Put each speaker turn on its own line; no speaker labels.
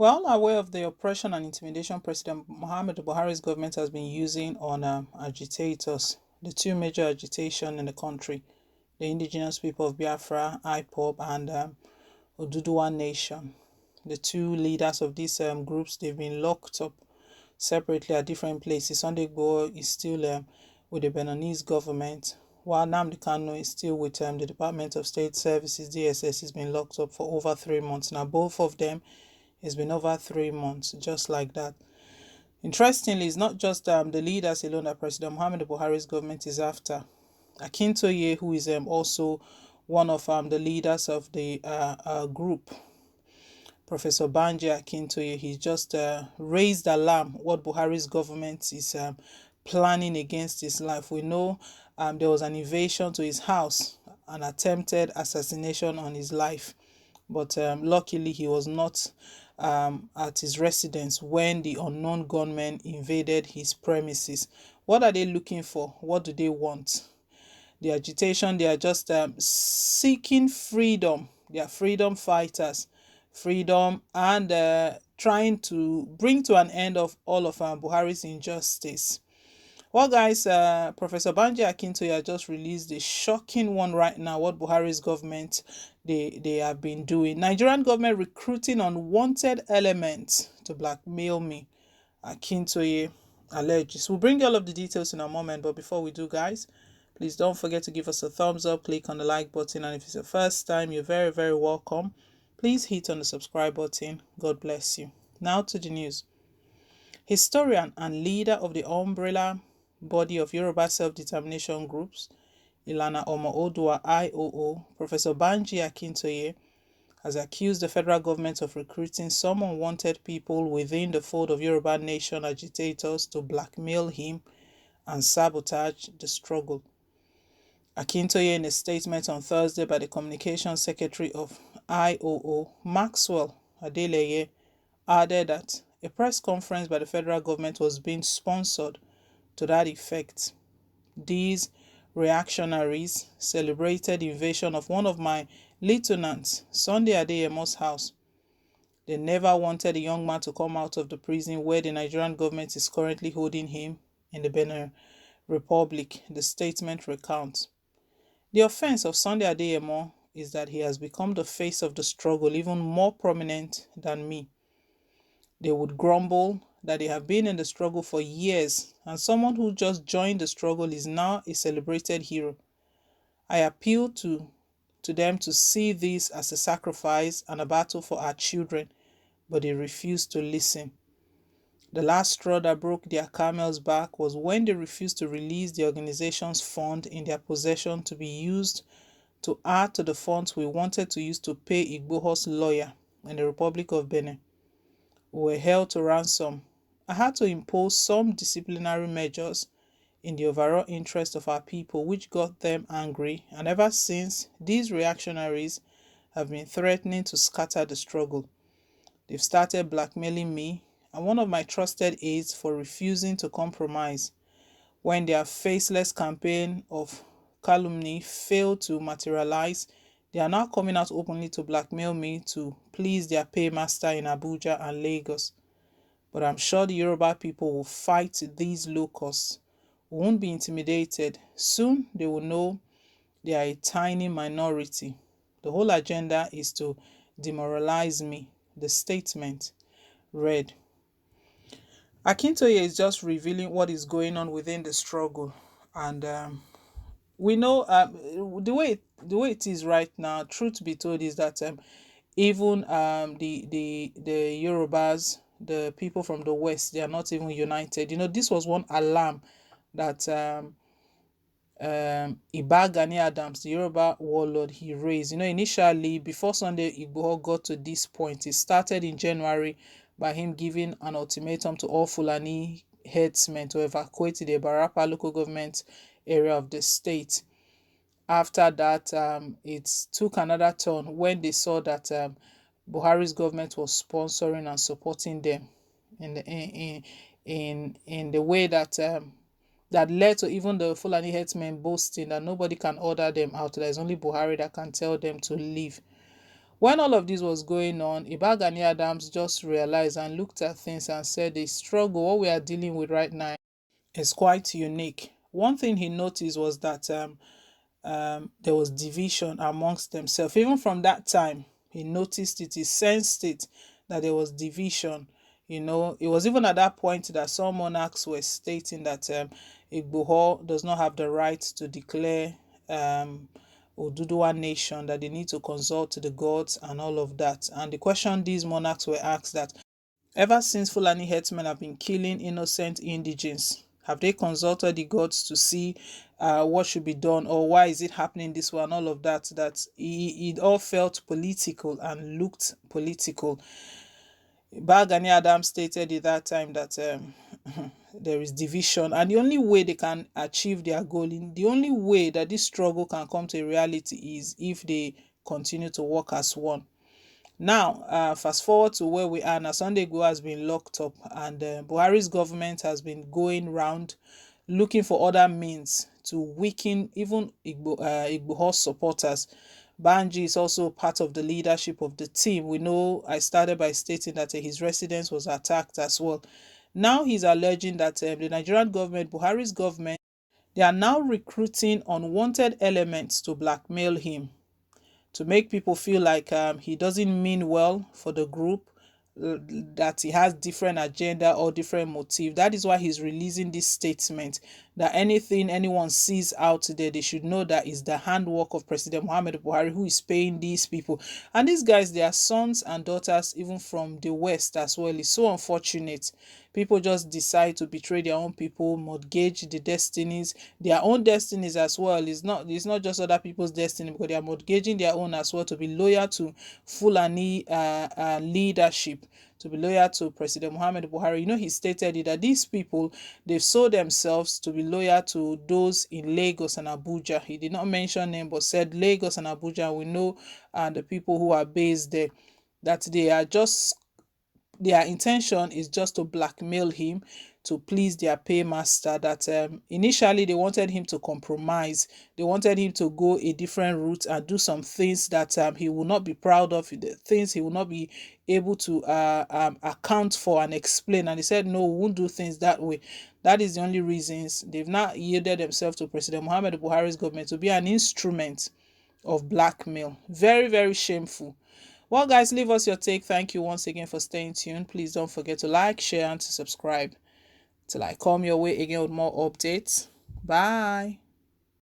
Well, aware of the oppression and intimidation President Muhammad Buhari's government has been using on agitators, the two major agitation in the country, the indigenous people of Biafra, IPOB, and Oduduwa Nation. The two leaders of these groups, they've been locked up separately at different places. Sunday Igboho is still with the Beninese government, while Nnamdi Kanu is still with the Department of State Services, DSS, has been locked up for over 3 months. Now, both of them, it's been over 3 months, just like that. Interestingly, it's not just the leaders alone that President Muhammad Buhari's government is after. Akintoye, who is also one of the leaders of the group, Professor Banji Akintoye, he just raised alarm what Buhari's government is planning against his life. We know there was an invasion to his house, an attempted assassination on his life, but luckily he was not at his residence when the unknown gunmen invaded his premises. What are they looking for? What do they want? The agitation, they are just seeking freedom. They are freedom fighters, freedom, and trying to bring to an end of all of Buhari's injustice. Well, guys, Professor Banji Akintoye just released a shocking one right now. What Buhari's government they have been doing. Nigerian government recruiting unwanted elements to blackmail me. Akintoye alleges. We'll bring you all of the details in a moment, but before we do, guys, please don't forget to give us a thumbs up, click on the like button, and if it's your first time, you're very, very welcome. Please hit on the subscribe button. God bless you. Now to the news. Historian and leader of the umbrella body of Yoruba self-determination groups, Ilana Omo Odua IOO, Professor Banji Akintoye, has accused the federal government of recruiting some unwanted people within the fold of Yoruba nation agitators to blackmail him and sabotage the struggle. Akintoye, in a statement on Thursday by the Communications Secretary of IOO, Maxwell Adeleye, added that a press conference by the federal government was being sponsored to that effect. These reactionaries celebrated the invasion of one of my lieutenants, Sunday Adeyemo's house. They never wanted the young man to come out of the prison where the Nigerian government is currently holding him in the Benin Republic, the statement recounts. The offense of Sunday Adeyemo is that he has become the face of the struggle, even more prominent than me. They would grumble that they have been in the struggle for years, and someone who just joined the struggle is now a celebrated hero. I appeal to them to see this as a sacrifice and a battle for our children, but they refuse to listen. The last straw that broke their camel's back was when they refused to release the organization's fund in their possession to be used to add to the funds we wanted to use to pay Igboho's lawyer in the Republic of Benin. We were held to ransom. I had to impose some disciplinary measures in the overall interest of our people, which got them angry, and ever since, these reactionaries have been threatening to scatter the struggle. They've started blackmailing me and one of my trusted aides for refusing to compromise. When their faceless campaign of calumny failed to materialize, they are now coming out openly to blackmail me to please their paymaster in Abuja and Lagos. But I'm sure the Yoruba people will fight these locusts. We won't be intimidated. Soon they will know they are a tiny minority. The whole agenda is to demoralize me, the statement read. Akintoye is just revealing what is going on within the struggle, and we know the way it is right now. Truth be told, is that even the Yorubas, the people from the West, they are not even united. This was one alarm that Iba Gani Adams, the Yoruba warlord, he raised. Initially, before Sunday Igboho got to this point, it started in January by him giving an ultimatum to all Fulani headsmen to evacuate the Barapa local government area of the state. After that, it took another turn when they saw that Buhari's government was sponsoring and supporting them in the way that that led to even the Fulani headsmen boasting that nobody can order them out. There's only Buhari that can tell them to leave. When all of this was going on, Iba Gani Adams just realized and looked at things and said the struggle, what we are dealing with right now, is quite unique. One thing he noticed was that there was division amongst themselves. Even from that time, he noticed it, he sensed it, that there was division. It was even at that point that some monarchs were stating that Igboho does not have the right to declare Oduduwa nation, that they need to consult the gods and all of that. And the question these monarchs were asked that ever since Fulani herdsmen have been killing innocent indigents, have they consulted the gods to see what should be done, or why is it happening this way and all of that? That it all felt political and looked political. Gani Adams stated at that time that there is division, and the only way they can achieve their goal, the only way that this struggle can come to a reality, is if they continue to work as one. Now, fast forward to where we are now. Sunday Igboho has been locked up, and Buhari's government has been going round looking for other means to weaken even Igboho supporters. Banji is also part of the leadership of the team. We know I started by stating that his residence was attacked as well. Now he's alleging that the Nigerian government, Buhari's government, they are now recruiting unwanted elements to blackmail him, to make people feel like he doesn't mean well for the group, that he has different agenda or different motive. That is why he's releasing this statement, that anything anyone sees out there, they should know that is the handwork of President Muhammadu Buhari, who is paying these people. And these guys, they are sons and daughters even from the West as well. It's so unfortunate. People just decide to betray their own people, mortgage the destinies, their own destinies as well. It's not just other people's destiny, because they are mortgaging their own as well, to be loyal to Fulani leadership, to be loyal to President Muhammad Buhari. He stated it, that these people, they've sold themselves to be loyal to those in Lagos and Abuja. He did not mention name, but said Lagos and Abuja. We know the people who are based there, that their intention is just to blackmail him, to please their paymaster. That initially they wanted him to compromise, they wanted him to go a different route and do some things that he will not be proud of, the things he will not be able to account for and explain. And he said, no, we won't do things that way. That is the only reasons they've not yielded themselves to President Muhammad Buhari's government to be an instrument of blackmail. Very, very shameful. Well, guys, leave us your take. Thank you once again for staying tuned. Please don't forget to like, share, and to subscribe till I come your way again with more updates. Bye.